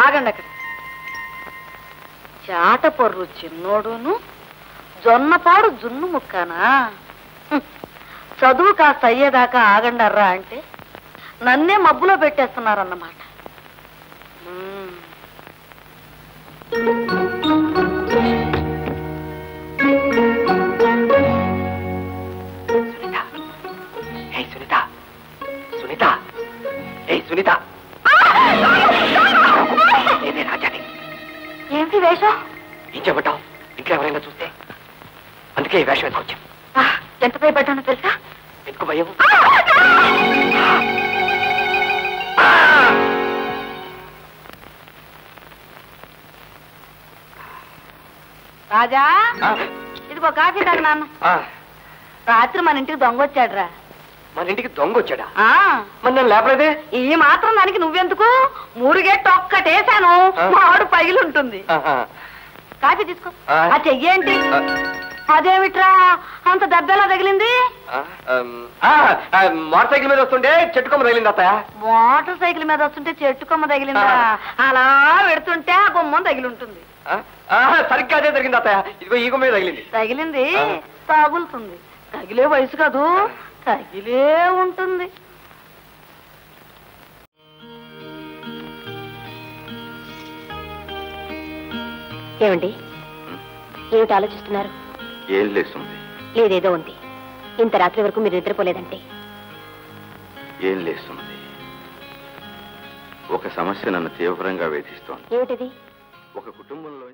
ఆగండి అక్కడ. చాటపొర్రు చిన్నోడును జొన్నపాడు జున్ను ముక్కానా? చదువు కాస్త అయ్యేదాకా ఆగండర్రా అంటే నన్నే మబ్బులో పెట్టేస్తున్నారన్నమాట. ఏమిటి వేషం? ఏం చెప్పటావు? ఇంట్లో ఎవరైనా చూస్తే అందుకే ఈ వేషం ఎత్తుకొచ్చాం. ఎంత భయపడ్డానో తెలుసా? ఎందుకు భయం? రాజా, ఇదిగో కాఫీ తాగు నాన్న. రాత్రి మన ఇంటికి దొంగ వచ్చాడురా. మన ఇంటికి దొంగ వచ్చాడా? మరి నేను లేపలేదే. ఈ మాత్రం దానికి నువ్వెందుకు? మూరుగేట్టు ఒక్కటేసాను, మాడు పగిలి ఉంటుంది. కాఫీ తీసుకో. ఆ చెయ్యేంటి? అదేమిట్రా అంత దెబ్బలా తగిలింది? మోటార్ సైకిల్ మీద వస్తుంటే చెట్టు కొమ్మ తగిలింది అత్తయ్య. మోటార్ సైకిల్ మీద వస్తుంటే చెట్టు కొమ్మ తగిలిందా? అలా పెడుతుంటే ఆ బొమ్మ తగిలి ఉంటుంది. సరిగ్గా అదే జరిగింది అత్తయ్య. ఇదిగో ఈ కొమ్మ మీద తగిలింది. తగిలింది తగులుతుంది. తగిలే వయసు కాదు, తగిలే ఉంటుంది. ఏమండి, ఏమిటి ఆలోచిస్తున్నారు? ఏం లేస్తుంది. లేదేదో ఉంది. ఇంత రాత్రి వరకు మీరు నిద్రపోలేదంటే? ఏం లేస్తుంది. ఒక సమస్య నన్ను తీవ్రంగా వేధిస్తోంది. ఏమిటిది? ఒక కుటుంబంలో